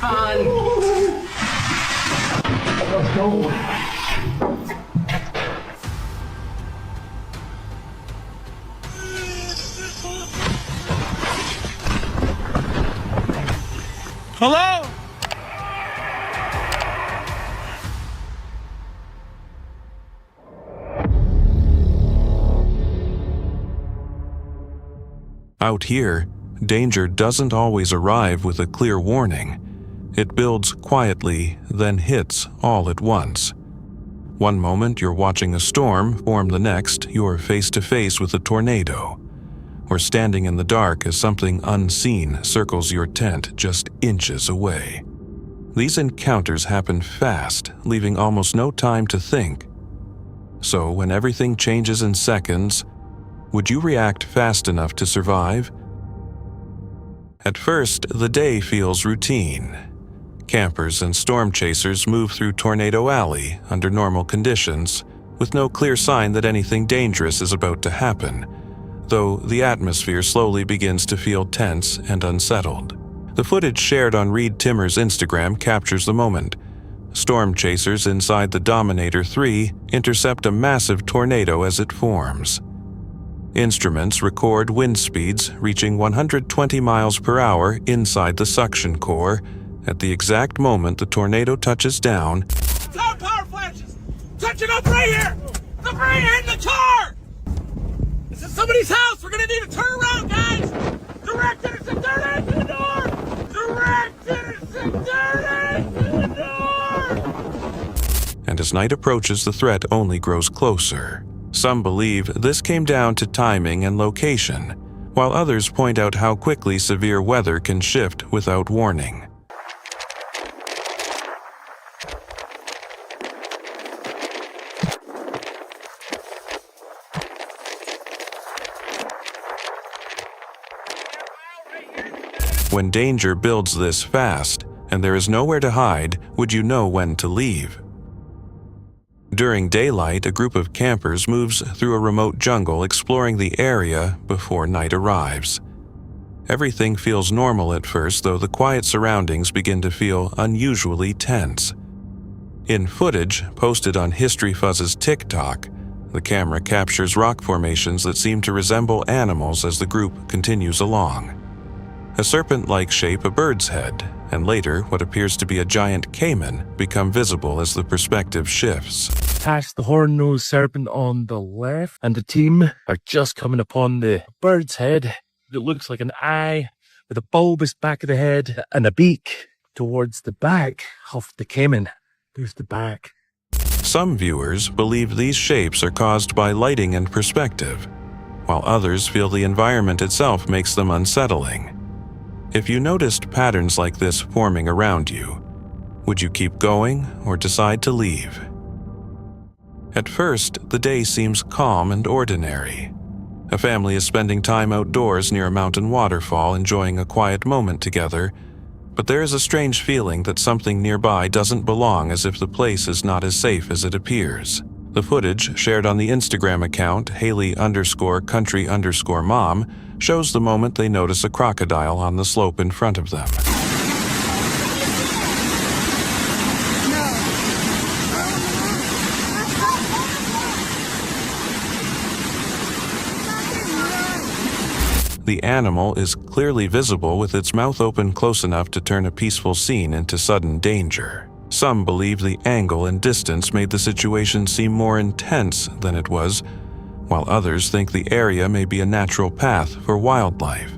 fun. Let's go. Hello? Out here, danger doesn't always arrive with a clear warning. It builds quietly, then hits all at once. One moment you're watching a storm form, the next you're face to face with a tornado, or standing in the dark as something unseen circles your tent just inches away. These encounters happen fast, leaving almost no time to think. So when everything changes in seconds, would you react fast enough to survive? At first, the day feels routine. Campers and storm chasers move through Tornado Alley under normal conditions, with no clear sign that anything dangerous is about to happen, though the atmosphere slowly begins to feel tense and unsettled. The footage shared on Reed Timmer's Instagram captures the moment. Storm chasers inside the Dominator 3 intercept a massive tornado as it forms. Instruments record wind speeds reaching 120 miles per hour inside the suction core at the exact moment the tornado touches down. Tower power flashes! Touching up right here! Debris in the car! This is somebody's house! We're gonna need to turn around, guys! Direct interceptor into the door! Direct interceptor into the door! And as night approaches, the threat only grows closer. Some believe this came down to timing and location, while others point out how quickly severe weather can shift without warning. When danger builds this fast, and there is nowhere to hide, would you know when to leave? During daylight, a group of campers moves through a remote jungle exploring the area before night arrives. Everything feels normal at first, though the quiet surroundings begin to feel unusually tense. In footage posted on History Fuzz's TikTok, the camera captures rock formations that seem to resemble animals as the group continues along. A serpent-like shape, a bird's head, and later what appears to be a giant caiman become visible as the perspective shifts. Past the horn-nosed serpent on the left, and the team are just coming upon the bird's head. It looks like an eye with a bulbous back of the head and a beak towards the back of the caiman. There's the back. Some viewers believe these shapes are caused by lighting and perspective, while others feel the environment itself makes them unsettling. If you noticed patterns like this forming around you, would you keep going or decide to leave? At first, the day seems calm and ordinary. A family is spending time outdoors near a mountain waterfall, enjoying a quiet moment together, but there is a strange feeling that something nearby doesn't belong, as if the place is not as safe as it appears. The footage shared on the Instagram account Haley_country_mom shows the moment they notice a crocodile on the slope in front of them. The animal is clearly visible, with its mouth open close enough to turn a peaceful scene into sudden danger. Some believe the angle and distance made the situation seem more intense than it was, while others think the area may be a natural path for wildlife.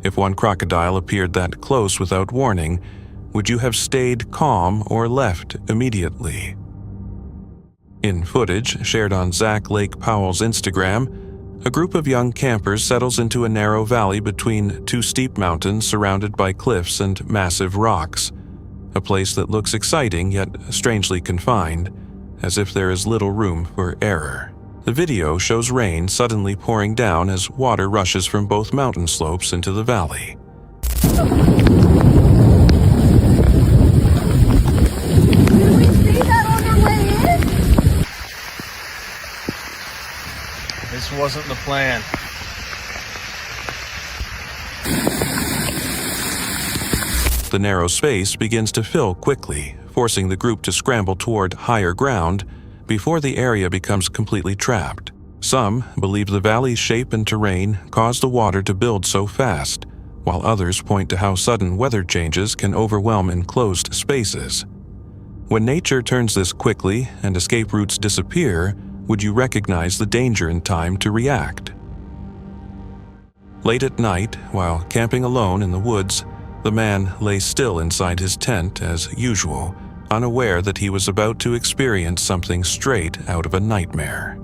If one crocodile appeared that close without warning, would you have stayed calm or left immediately? In footage shared on Zach Lake Powell's Instagram, a group of young campers settles into a narrow valley between two steep mountains surrounded by cliffs and massive rocks, a place that looks exciting yet strangely confined, as if there is little room for error. The video shows rain suddenly pouring down as water rushes from both mountain slopes into the valley. Did we see that on our way in? This wasn't the plan. The narrow space begins to fill quickly, forcing the group to scramble toward higher ground before the area becomes completely trapped. Some believe the valley's shape and terrain caused the water to build so fast, while others point to how sudden weather changes can overwhelm enclosed spaces. When nature turns this quickly and escape routes disappear, would you recognize the danger in time to react? Late at night, while camping alone in the woods, the man lay still inside his tent as usual, unaware that he was about to experience something straight out of a nightmare.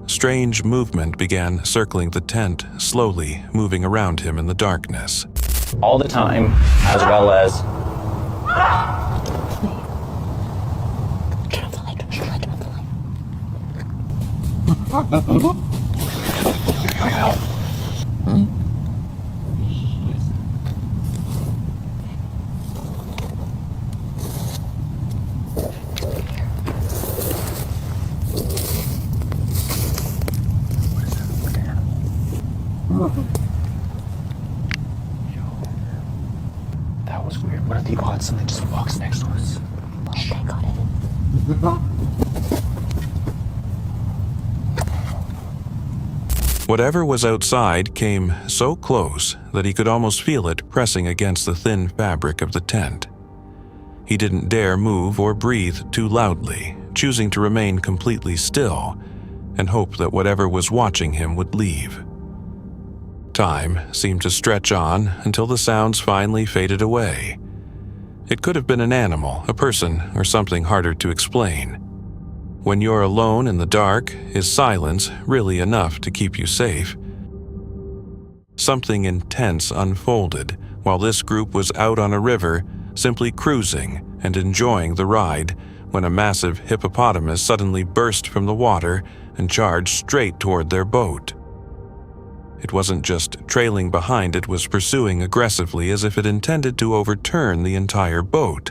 Strange movement began circling the tent, slowly moving around him in the darkness. All the time, as well as... Turn off the light, turn off the light. That was weird. What are the odds something just walks next to us? Okay, got it. Whatever was outside came so close that he could almost feel it pressing against the thin fabric of the tent. He didn't dare move or breathe too loudly, choosing to remain completely still and hope that whatever was watching him would leave. Time seemed to stretch on until the sounds finally faded away. It could have been an animal, a person, or something harder to explain. When you're alone in the dark, is silence really enough to keep you safe? Something intense unfolded while this group was out on a river, simply cruising and enjoying the ride, when a massive hippopotamus suddenly burst from the water and charged straight toward their boat. It wasn't just trailing behind, it was pursuing aggressively as if it intended to overturn the entire boat.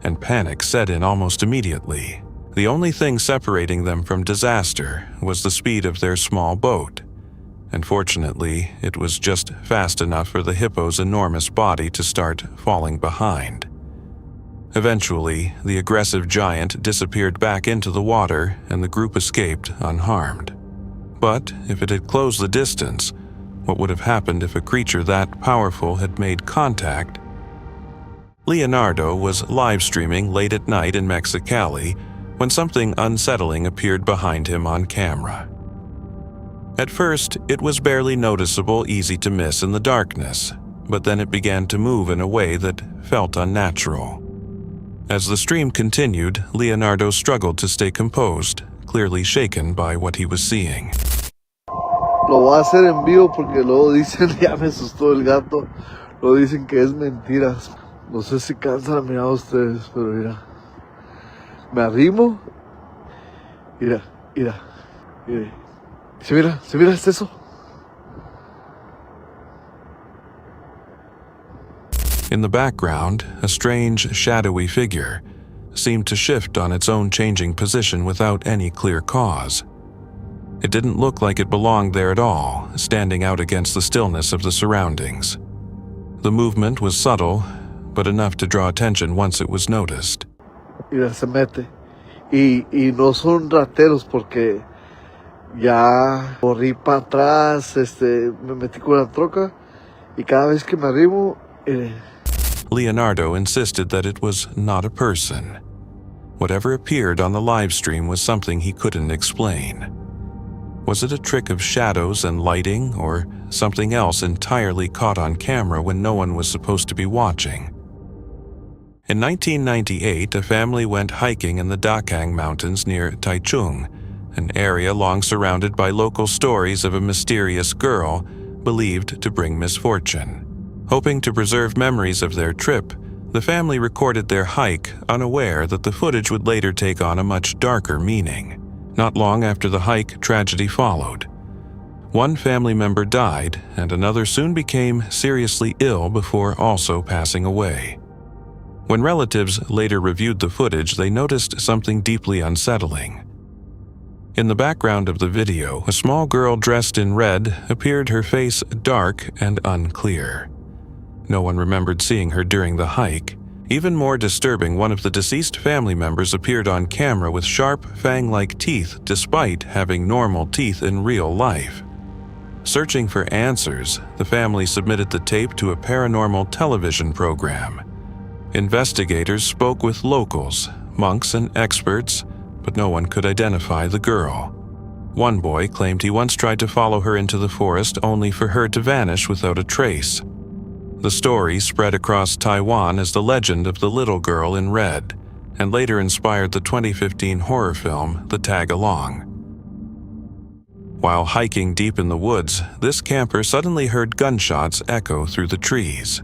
And panic set in almost immediately. The only thing separating them from disaster was the speed of their small boat. And fortunately, it was just fast enough for the hippo's enormous body to start falling behind. Eventually, the aggressive giant disappeared back into the water and the group escaped unharmed. But if it had closed the distance, what would have happened if a creature that powerful had made contact? Leonardo was live streaming late at night in Mexicali when something unsettling appeared behind him on camera. At first, it was barely noticeable, easy to miss in the darkness, but then it began to move in a way that felt unnatural. As the stream continued, Leonardo struggled to stay composed, clearly shaken by what he was seeing. Lo voy a hacer en vivo porque luego dicen, ya me asustó el gato, luego dicen que es mentiras. No sé si cansan a mirar a ustedes, pero mira. Me arrimo. Mira. ¿Se mira es eso? In the background, a strange, shadowy figure seemed to shift on its own changing position without any clear cause. It didn't look like it belonged there at all, standing out against the stillness of the surroundings. The movement was subtle, but enough to draw attention once it was noticed. Mira, se mete. Y no son rateros porque ya corrí para atrás, me metí con la troca y cada vez que me arrimo... Leonardo insisted that it was not a person. Whatever appeared on the live stream was something he couldn't explain. Was it a trick of shadows and lighting, or something else entirely caught on camera when no one was supposed to be watching? In 1998, a family went hiking in the Dakang Mountains near Taichung, an area long surrounded by local stories of a mysterious girl believed to bring misfortune. Hoping to preserve memories of their trip, the family recorded their hike, unaware that the footage would later take on a much darker meaning. Not long after the hike, tragedy followed. One family member died, and another soon became seriously ill before also passing away. When relatives later reviewed the footage, they noticed something deeply unsettling. In the background of the video, a small girl dressed in red appeared, her face dark and unclear. No one remembered seeing her during the hike. Even more disturbing, one of the deceased family members appeared on camera with sharp, fang-like teeth despite having normal teeth in real life. Searching for answers, the family submitted the tape to a paranormal television program. Investigators spoke with locals, monks, and experts, but no one could identify the girl. One boy claimed he once tried to follow her into the forest only for her to vanish without a trace. The story spread across Taiwan as the legend of the little girl in red, and later inspired the 2015 horror film The Tag Along. While hiking deep in the woods, this camper suddenly heard gunshots echo through the trees.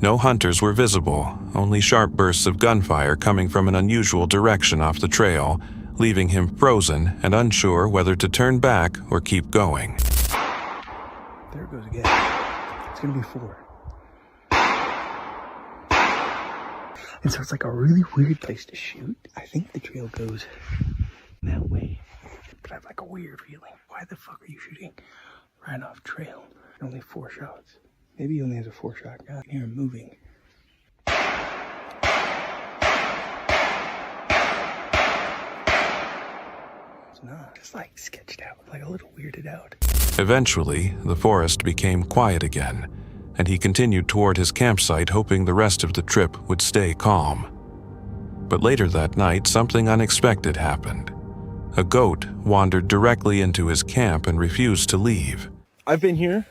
No hunters were visible, only sharp bursts of gunfire coming from an unusual direction off the trail, leaving him frozen and unsure whether to turn back or keep going. There it goes again. It's gonna be 4. And so it's like a really weird place to shoot. I think the trail goes that way, but I have like a weird feeling. Why the fuck are you shooting right off trail? Only 4 shots. Maybe he only has a 4-shot gun. I can hear him moving. It's not. It's like sketched out, like a little weirded out. Eventually, the forest became quiet again, and he continued toward his campsite, hoping the rest of the trip would stay calm. But later that night, something unexpected happened. A goat wandered directly into his camp and refused to leave. I've been here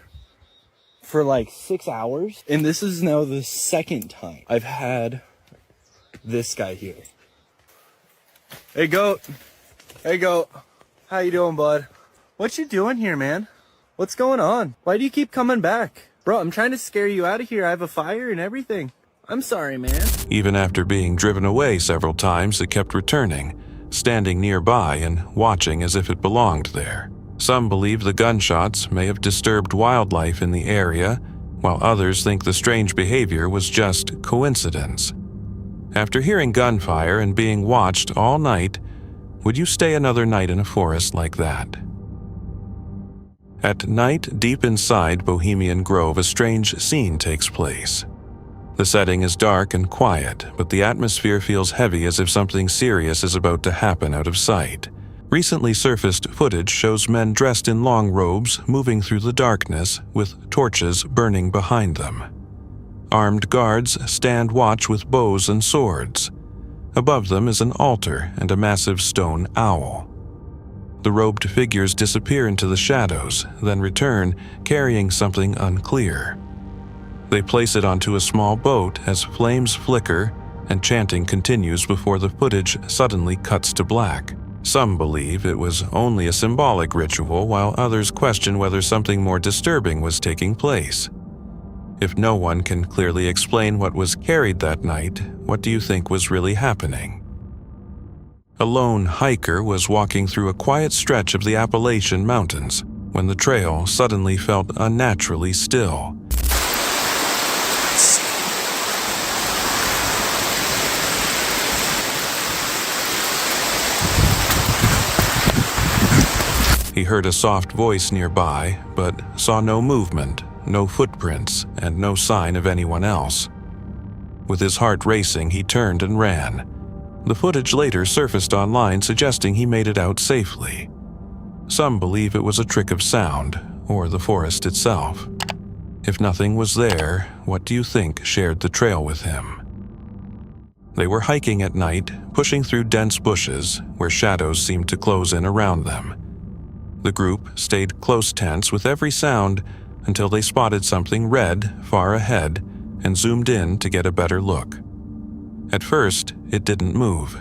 for like 6 hours, and this is now the 2nd time I've had this guy here. Hey, goat. Hey, goat. How you doing, bud? What you doing here, man? What's going on? Why do you keep coming back? Bro, I'm trying to scare you out of here. I have a fire and everything. I'm sorry, man. Even after being driven away several times, it kept returning, standing nearby and watching as if it belonged there. Some believe the gunshots may have disturbed wildlife in the area, while others think the strange behavior was just coincidence. After hearing gunfire and being watched all night, would you stay another night in a forest like that? At night, deep inside Bohemian Grove, a strange scene takes place. The setting is dark and quiet, but the atmosphere feels heavy, as if something serious is about to happen out of sight. Recently surfaced footage shows men dressed in long robes moving through the darkness with torches burning behind them. Armed guards stand watch with bows and swords. Above them is an altar and a massive stone owl. The robed figures disappear into the shadows, then return, carrying something unclear. They place it onto a small boat as flames flicker and chanting continues before the footage suddenly cuts to black. Some believe it was only a symbolic ritual, while others question whether something more disturbing was taking place. If no one can clearly explain what was carried that night, what do you think was really happening? A lone hiker was walking through a quiet stretch of the Appalachian Mountains when the trail suddenly felt unnaturally still. He heard a soft voice nearby, but saw no movement, no footprints, and no sign of anyone else. With his heart racing, he turned and ran. The footage later surfaced online, suggesting he made it out safely. Some believe it was a trick of sound, or the forest itself. If nothing was there, what do you think shared the trail with him? They were hiking at night, pushing through dense bushes, where shadows seemed to close in around them. The group stayed close tense with every sound until they spotted something red far ahead and zoomed in to get a better look. At first, it didn't move.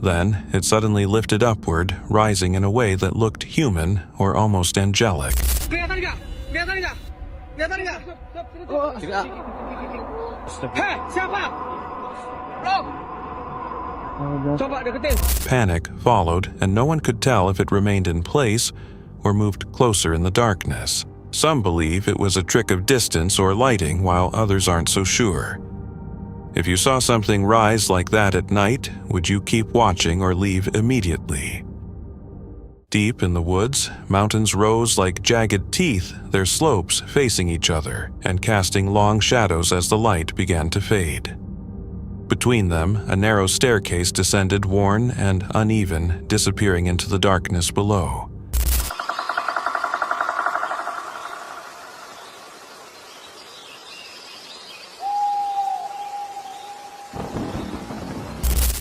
Then, it suddenly lifted upward, rising in a way that looked human or almost angelic. Panic followed, and no one could tell if it remained in place or moved closer in the darkness. Some believe it was a trick of distance or lighting, while others aren't so sure. If you saw something rise like that at night, would you keep watching or leave immediately? Deep in the woods, mountains rose like jagged teeth, their slopes facing each other and casting long shadows as the light began to fade. Between them, a narrow staircase descended, worn and uneven, disappearing into the darkness below.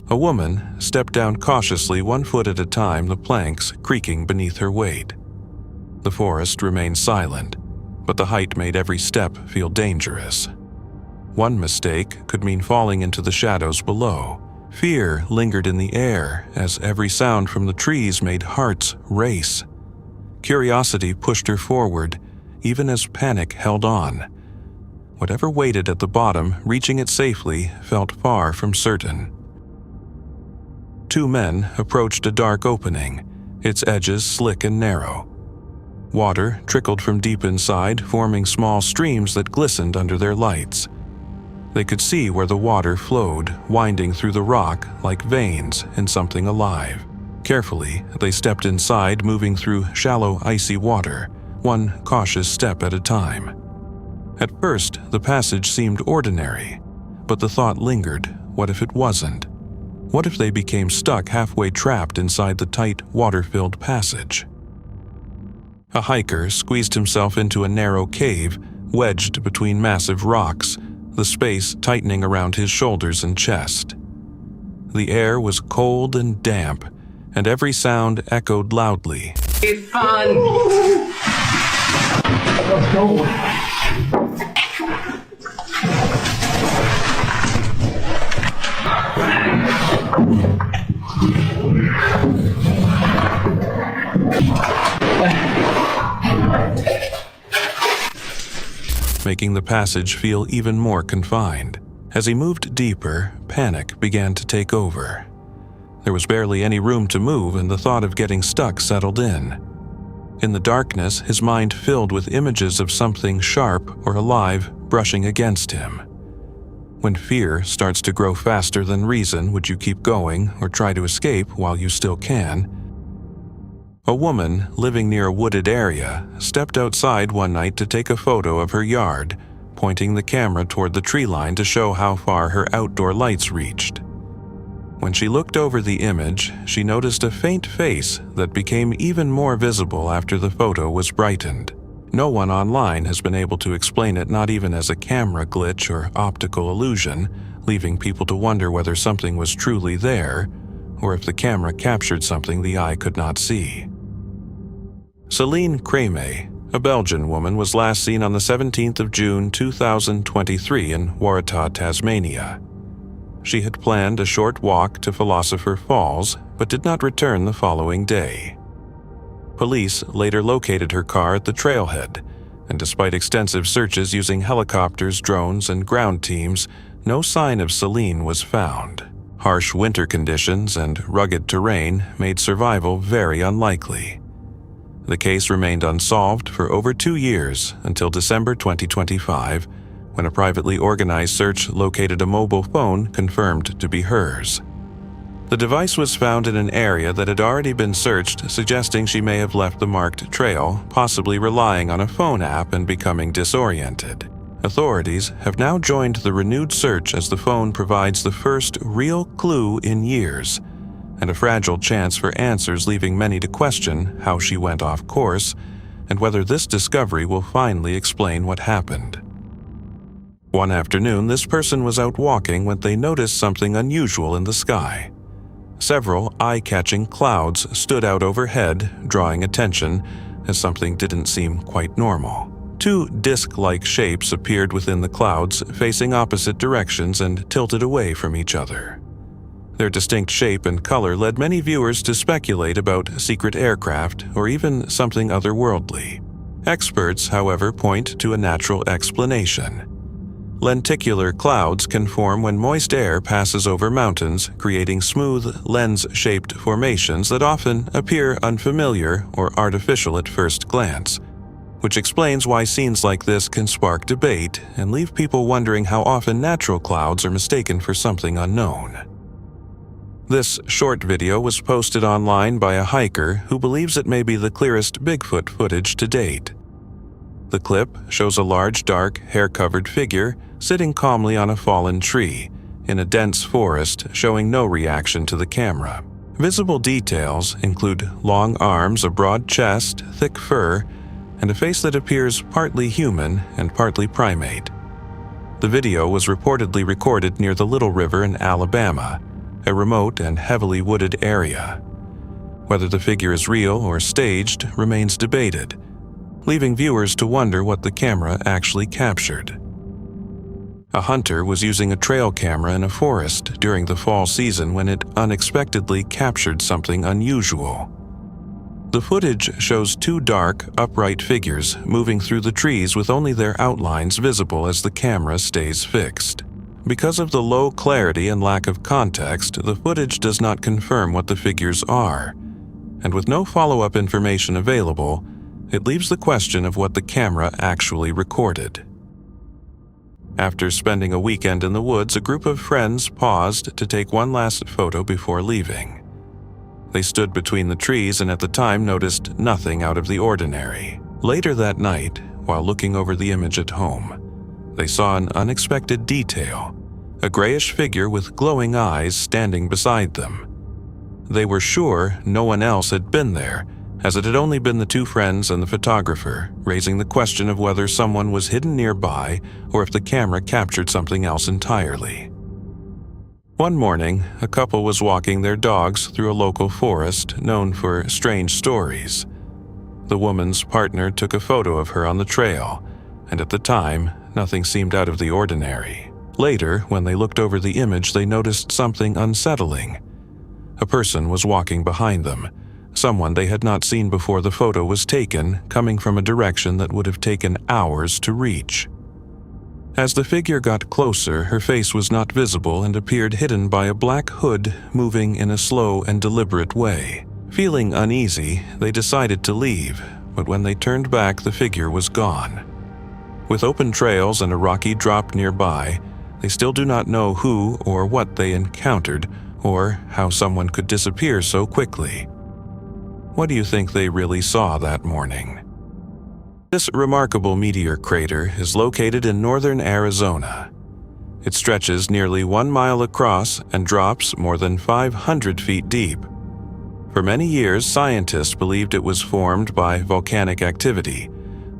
A woman stepped down cautiously, 1 foot at a time, the planks creaking beneath her weight. The forest remained silent, but the height made every step feel dangerous. One mistake could mean falling into the shadows below. Fear lingered in the air as every sound from the trees made hearts race. Curiosity pushed her forward, even as panic held on. Whatever waited at the bottom, reaching it safely, felt far from certain. 2 men approached a dark opening, its edges slick and narrow. Water trickled from deep inside, forming small streams that glistened under their lights. They could see where the water flowed, winding through the rock like veins in something alive. Carefully, they stepped inside, moving through shallow, icy water, one cautious step at a time. At first, the passage seemed ordinary, but the thought lingered, what if it wasn't? What if they became stuck halfway, trapped inside the tight, water-filled passage? A hiker squeezed himself into a narrow cave, wedged between massive rocks, the space tightening around his shoulders and chest. The air was cold and damp, and every sound echoed loudly. It's fun! Let's go! Making the passage feel even more confined. As he moved deeper, panic began to take over. There was barely any room to move, and the thought of getting stuck settled in. In the darkness, his mind filled with images of something sharp or alive brushing against him. When fear starts to grow faster than reason, would you keep going or try to escape while you still can? A woman living near a wooded area stepped outside one night to take a photo of her yard, pointing the camera toward the tree line to show how far her outdoor lights reached. When she looked over the image, she noticed a faint face that became even more visible after the photo was brightened. No one online has been able to explain it, not even as a camera glitch or optical illusion, leaving people to wonder whether something was truly there, or if the camera captured something the eye could not see. Selene Kramer, a Belgian woman, was last seen on the 17th of June 2023 in Roadside, Tasmania. She had planned a short walk to Philosopher Falls, but did not return the following day. Police later located her car at the trailhead, and despite extensive searches using helicopters, drones, and ground teams, no sign of Selene was found. Harsh winter conditions and rugged terrain made survival very unlikely. The case remained unsolved for over 2 years until December 2025, when a privately organized search located a mobile phone confirmed to be hers. The device was found in an area that had already been searched, suggesting she may have left the marked trail, possibly relying on a phone app and becoming disoriented. Authorities have now joined the renewed search as the phone provides the first real clue in years, and a fragile chance for answers, leaving many to question how she went off course and whether this discovery will finally explain what happened. One afternoon, this person was out walking when they noticed something unusual in the sky. Several eye-catching clouds stood out overhead, drawing attention as something didn't seem quite normal. 2 disc-like shapes appeared within the clouds, facing opposite directions and tilted away from each other. Their distinct shape and color led many viewers to speculate about secret aircraft or even something otherworldly. Experts, however, point to a natural explanation. Lenticular clouds can form when moist air passes over mountains, creating smooth, lens-shaped formations that often appear unfamiliar or artificial at first glance, which explains why scenes like this can spark debate and leave people wondering how often natural clouds are mistaken for something unknown. This short video was posted online by a hiker who believes it may be the clearest Bigfoot footage to date. The clip shows a large, dark, hair-covered figure sitting calmly on a fallen tree in a dense forest, showing no reaction to the camera. Visible details include long arms, a broad chest, thick fur, and a face that appears partly human and partly primate. The video was reportedly recorded near the Little River in Alabama, a remote and heavily wooded area. Whether the figure is real or staged remains debated, leaving viewers to wonder what the camera actually captured. A hunter was using a trail camera in a forest during the fall season when it unexpectedly captured something unusual. The footage shows two dark, upright figures moving through the trees with only their outlines visible as the camera stays fixed. Because of the low clarity and lack of context, the footage does not confirm what the figures are, and with no follow-up information available, it leaves the question of what the camera actually recorded. After spending a weekend in the woods, a group of friends paused to take one last photo before leaving. They stood between the trees and at the time noticed nothing out of the ordinary. Later that night, while looking over the image at home, they saw an unexpected detail, a grayish figure with glowing eyes standing beside them. They were sure no one else had been there, as it had only been the two friends and the photographer, raising the question of whether someone was hidden nearby or if the camera captured something else entirely. One morning, a couple was walking their dogs through a local forest known for strange stories. The woman's partner took a photo of her on the trail, and at the time, nothing seemed out of the ordinary. Later, when they looked over the image, they noticed something unsettling. A person was walking behind them, someone they had not seen before the photo was taken, coming from a direction that would have taken hours to reach. As the figure got closer, her face was not visible and appeared hidden by a black hood moving in a slow and deliberate way. Feeling uneasy, they decided to leave, but when they turned back, the figure was gone. With open trails and a rocky drop nearby, they still do not know who or what they encountered, or how someone could disappear so quickly. What do you think they really saw that morning? This remarkable meteor crater is located in northern Arizona. It stretches nearly 1 mile across and drops more than 500 feet deep. For many years, scientists believed it was formed by volcanic activity,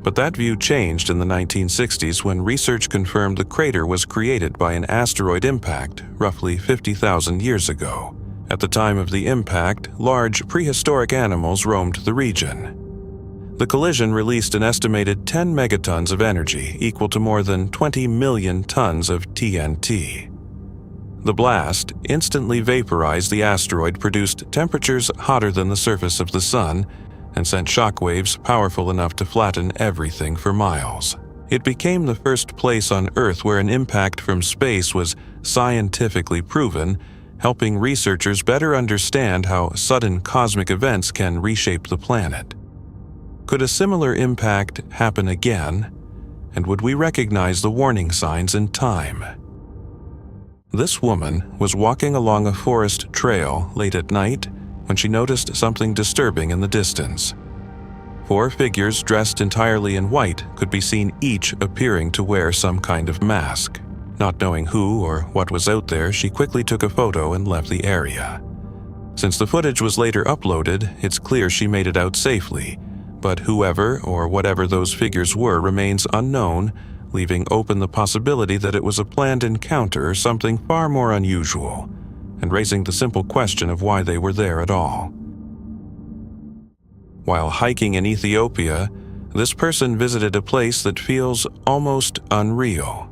but that view changed in the 1960s when research confirmed the crater was created by an asteroid impact roughly 50,000 years ago. At the time of the impact, large prehistoric animals roamed the region. The collision released an estimated 10 megatons of energy, equal to more than 20 million tons of TNT. The blast instantly vaporized the asteroid, produced temperatures hotter than the surface of the sun, and sent shockwaves powerful enough to flatten everything for miles. It became the first place on Earth where an impact from space was scientifically proven, helping researchers better understand how sudden cosmic events can reshape the planet. Could a similar impact happen again? And would we recognize the warning signs in time? This woman was walking along a forest trail late at night when she noticed something disturbing in the distance. 4 figures dressed entirely in white could be seen, each appearing to wear some kind of mask. Not knowing who or what was out there, she quickly took a photo and left the area. Since the footage was later uploaded, it's clear she made it out safely, but whoever or whatever those figures were remains unknown, leaving open the possibility that it was a planned encounter or something far more unusual, and raising the simple question of why they were there at all. While hiking in Ethiopia, this person visited a place that feels almost unreal.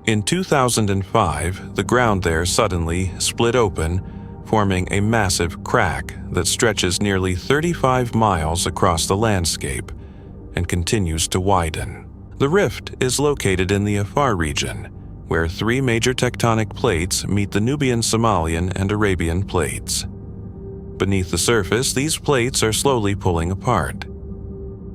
In 2005, the ground there suddenly split open, forming a massive crack that stretches nearly 35 miles across the landscape and continues to widen. The rift is located in the Afar region, where 3 major tectonic plates meet the Nubian-Somalian and Arabian plates. Beneath the surface, these plates are slowly pulling apart.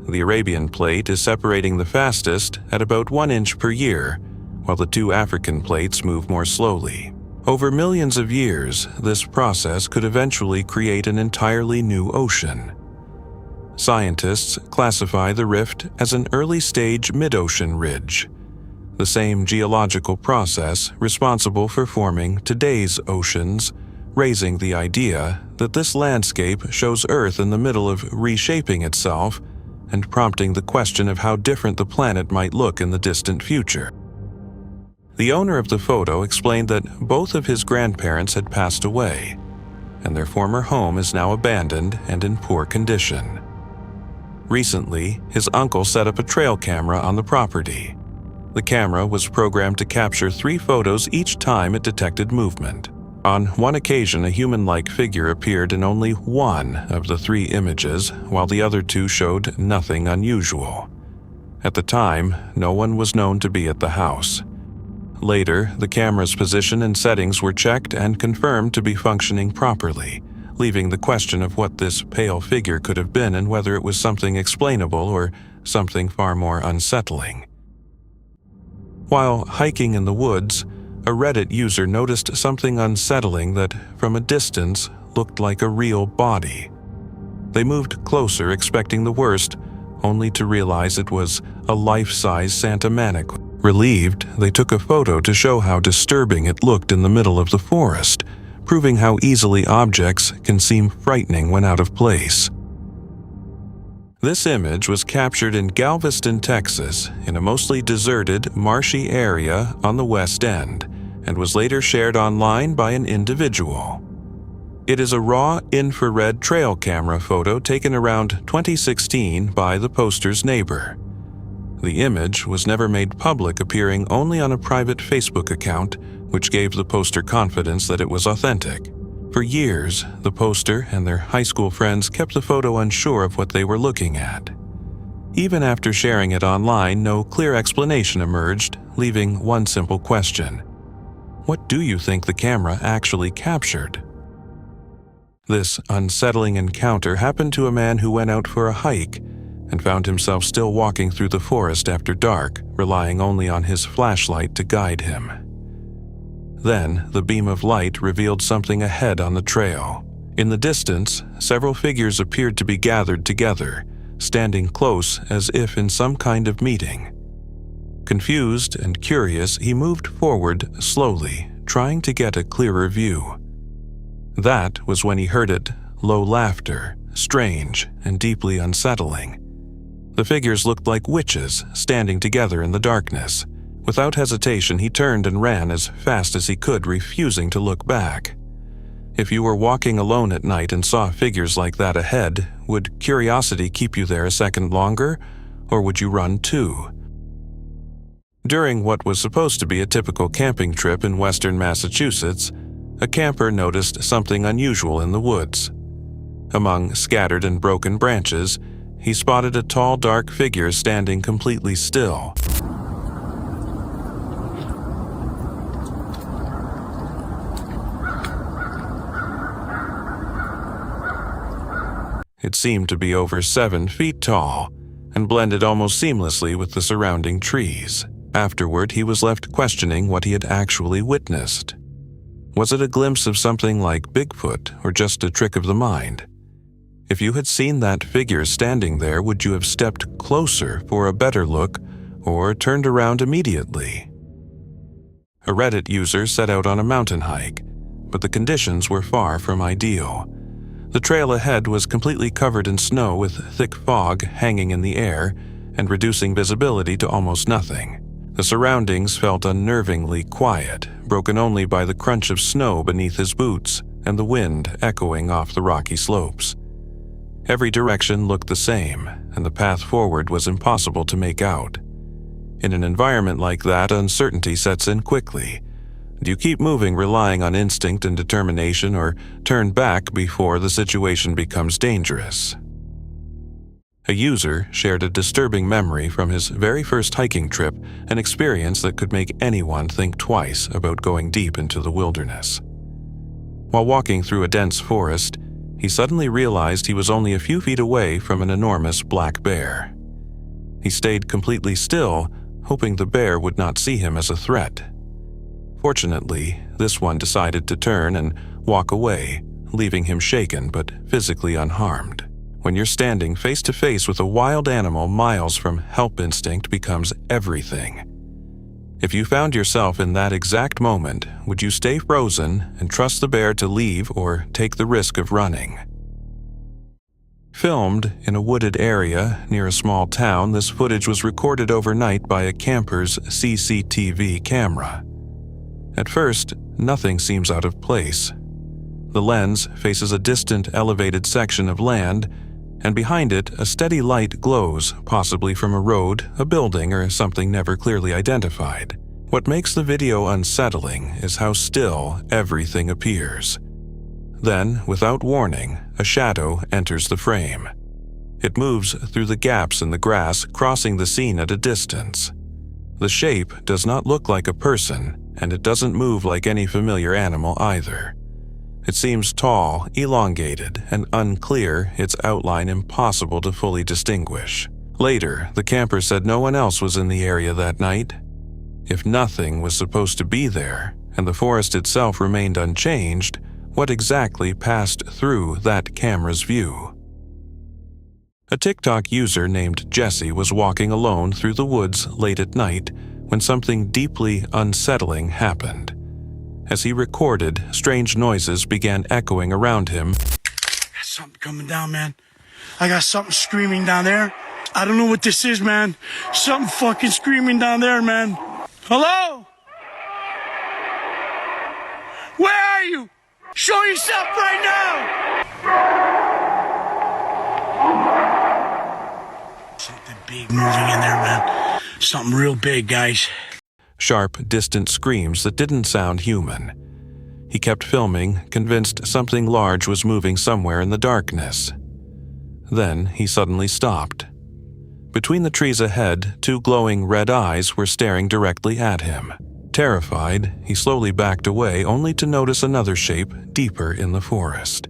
The Arabian plate is separating the fastest at about 1 inch per year, while the 2 African plates move more slowly. Over millions of years, this process could eventually create an entirely new ocean. Scientists classify the rift as an early-stage mid-ocean ridge, the same geological process responsible for forming today's oceans, raising the idea that this landscape shows Earth in the middle of reshaping itself and prompting the question of how different the planet might look in the distant future. The owner of the photo explained that both of his grandparents had passed away, and their former home is now abandoned and in poor condition. Recently, his uncle set up a trail camera on the property. The camera was programmed to capture 3 photos each time it detected movement. On one occasion, a human-like figure appeared in only 1 of the 3 images, while the other 2 showed nothing unusual. At the time, no one was known to be at the house. Later, the camera's position and settings were checked and confirmed to be functioning properly, leaving the question of what this pale figure could have been and whether it was something explainable or something far more unsettling. While hiking in the woods, a Reddit user noticed something unsettling that, from a distance, looked like a real body. They moved closer, expecting the worst, only to realize it was a life-size Santa mannequin. Relieved, they took a photo to show how disturbing it looked in the middle of the forest, proving how easily objects can seem frightening when out of place. This image was captured in Galveston, Texas, in a mostly deserted, marshy area on the West End, and was later shared online by an individual. It is a raw infrared trail camera photo taken around 2016 by the poster's neighbor. The image was never made public, appearing only on a private Facebook account, which gave the poster confidence that it was authentic. For years, the poster and their high school friends kept the photo unsure of what they were looking at. Even after sharing it online, no clear explanation emerged, leaving one simple question. What do you think the camera actually captured? This unsettling encounter happened to a man who went out for a hike and found himself still walking through the forest after dark, relying only on his flashlight to guide him. Then, the beam of light revealed something ahead on the trail. In the distance, several figures appeared to be gathered together, standing close as if in some kind of meeting. Confused and curious, he moved forward slowly, trying to get a clearer view. That was when he heard it, low laughter, strange and deeply unsettling. The figures looked like witches standing together in the darkness. Without hesitation, he turned and ran as fast as he could, refusing to look back. If you were walking alone at night and saw figures like that ahead, would curiosity keep you there a second longer, or would you run too? During what was supposed to be a typical camping trip in western Massachusetts, a camper noticed something unusual in the woods. Among scattered and broken branches, he spotted a tall, dark figure standing completely still. It seemed to be over 7 feet tall and blended almost seamlessly with the surrounding trees. Afterward, he was left questioning what he had actually witnessed. Was it a glimpse of something like Bigfoot or just a trick of the mind? If you had seen that figure standing there, would you have stepped closer for a better look or turned around immediately? A Reddit user set out on a mountain hike, but the conditions were far from ideal. The trail ahead was completely covered in snow with thick fog hanging in the air and reducing visibility to almost nothing. The surroundings felt unnervingly quiet, broken only by the crunch of snow beneath his boots and the wind echoing off the rocky slopes. Every direction looked the same, and the path forward was impossible to make out. In an environment like that, uncertainty sets in quickly. Do you keep moving relying on instinct and determination, or turn back before the situation becomes dangerous? A user shared a disturbing memory from his very first hiking trip, an experience that could make anyone think twice about going deep into the wilderness. While walking through a dense forest, he suddenly realized he was only a few feet away from an enormous black bear. He stayed completely still, hoping the bear would not see him as a threat. Fortunately, this one decided to turn and walk away, leaving him shaken but physically unharmed. When you're standing face to face with a wild animal miles from help instinct becomes everything. If you found yourself in that exact moment, would you stay frozen and trust the bear to leave or take the risk of running? Filmed in a wooded area near a small town, this footage was recorded overnight by a camper's CCTV camera. At first, nothing seems out of place. The lens faces a distant elevated section of land, and behind it, a steady light glows, possibly from a road, a building, or something never clearly identified. What makes the video unsettling is how still everything appears. Then, without warning, a shadow enters the frame. It moves through the gaps in the grass, crossing the scene at a distance. The shape does not look like a person, and it doesn't move like any familiar animal either. It seems tall, elongated, and unclear, its outline impossible to fully distinguish. Later, the camper said no one else was in the area that night. If nothing was supposed to be there, and the forest itself remained unchanged, what exactly passed through that camera's view? A TikTok user named Jesse was walking alone through the woods late at night when something deeply unsettling happened. As he recorded, strange noises began echoing around him. Got something coming down, man. I got something screaming down there. I don't know what this is, man. Something fucking screaming down there, man. Hello? Where are you? Show yourself right now! Something big moving in there, man. Something real big, guys. Sharp, distant screams that didn't sound human. He kept filming, convinced something large was moving somewhere in the darkness. Then he suddenly stopped. Between the trees ahead, two glowing red eyes were staring directly at him. Terrified, he slowly backed away, only to notice another shape deeper in the forest.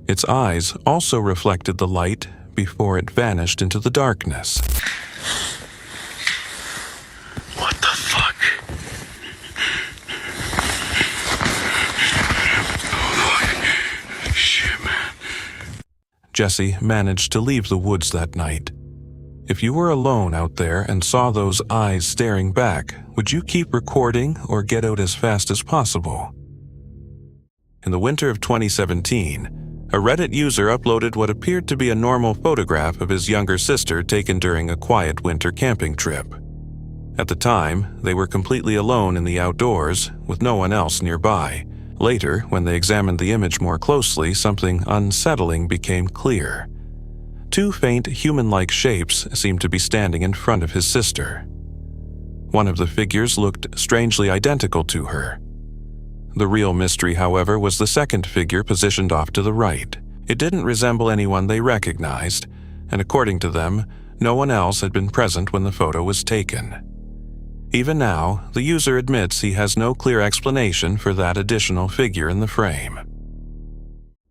Its eyes also reflected the light before it vanished into the darkness. What the fuck? Oh, shit, man. Jesse managed to leave the woods that night. If you were alone out there and saw those eyes staring back, would you keep recording or get out as fast as possible? In the winter of 2017, a Reddit user uploaded what appeared to be a normal photograph of his younger sister taken during a quiet winter camping trip. At the time, they were completely alone in the outdoors, with no one else nearby. Later, when they examined the image more closely, something unsettling became clear. Two faint human-like shapes seemed to be standing in front of his sister. One of the figures looked strangely identical to her. The real mystery, however, was the second figure positioned off to the right. It didn't resemble anyone they recognized, and according to them, no one else had been present when the photo was taken. Even now, the user admits he has no clear explanation for that additional figure in the frame.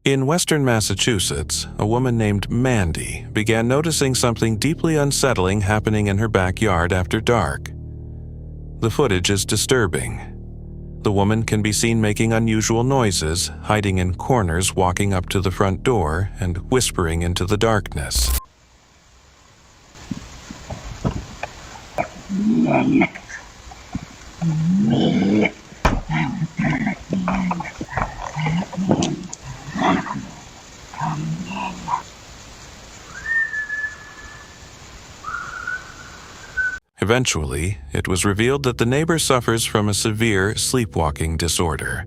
In western Massachusetts, a woman named Mandy began noticing something deeply unsettling happening in her backyard after dark. The footage is disturbing. The woman can be seen making unusual noises, hiding in corners, walking up to the front door, and whispering into the darkness. Eventually, it was revealed that the neighbor suffers from a severe sleepwalking disorder.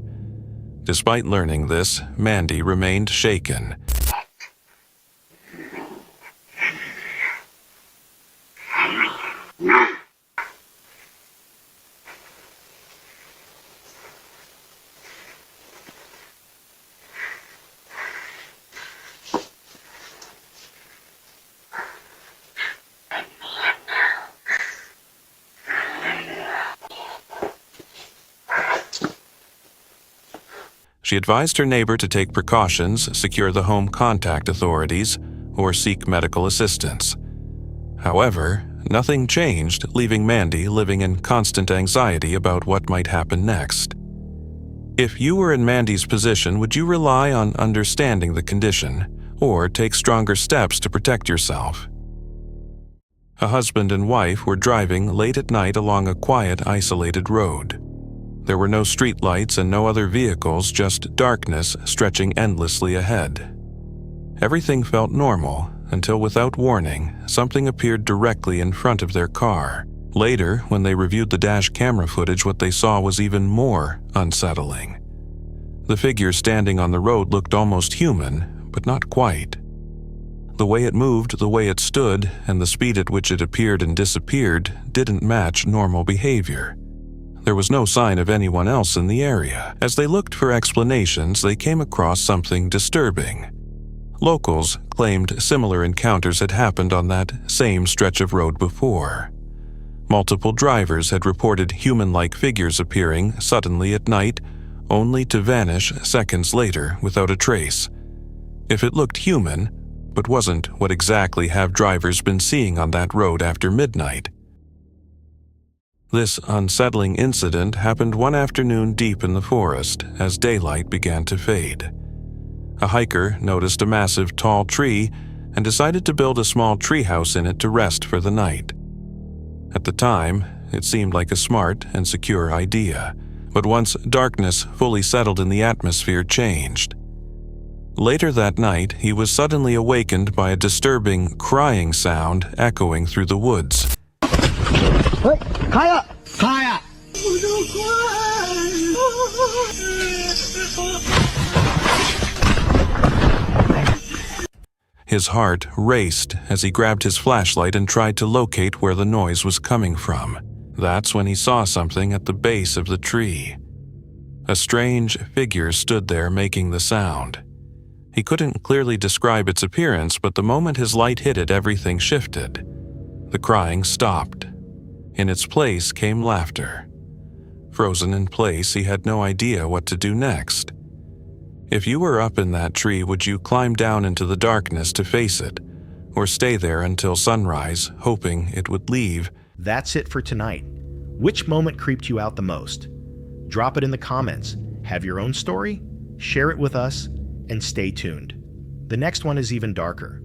Despite learning this, Mandy remained shaken. She advised her neighbor to take precautions, secure the home, contact authorities, or seek medical assistance. However, nothing changed, leaving Mandy living in constant anxiety about what might happen next. If you were in Mandy's position, would you rely on understanding the condition, or take stronger steps to protect yourself? A husband and wife were driving late at night along a quiet, isolated road. There were no streetlights and no other vehicles, just darkness stretching endlessly ahead. Everything felt normal until, without warning, something appeared directly in front of their car. Later, when they reviewed the dash camera footage, what they saw was even more unsettling. The figure standing on the road looked almost human, but not quite. The way it moved, the way it stood, and the speed at which it appeared and disappeared didn't match normal behavior. There was no sign of anyone else in the area. As they looked for explanations, they came across something disturbing. Locals claimed similar encounters had happened on that same stretch of road before. Multiple drivers had reported human-like figures appearing suddenly at night, only to vanish seconds later without a trace. If it looked human, but wasn't, what exactly have drivers been seeing on that road after midnight? This unsettling incident happened one afternoon deep in the forest as daylight began to fade. A hiker noticed a massive tall tree and decided to build a small treehouse in it to rest for the night. At the time, it seemed like a smart and secure idea, but once darkness fully settled in, the atmosphere changed. Later that night, he was suddenly awakened by a disturbing crying sound echoing through the woods. Hey, Kaya! Kaya! His heart raced as he grabbed his flashlight and tried to locate where the noise was coming from. That's when he saw something at the base of the tree. A strange figure stood there making the sound. He couldn't clearly describe its appearance, but the moment his light hit it, everything shifted. The crying stopped. In its place came laughter. Frozen in place, he had no idea what to do next. If you were up in that tree, would you climb down into the darkness to face it, or stay there until sunrise, hoping it would leave? That's it for tonight. Which moment creeped you out the most? Drop it in the comments. Have your own story? Share it with us, and stay tuned. The next one is even darker.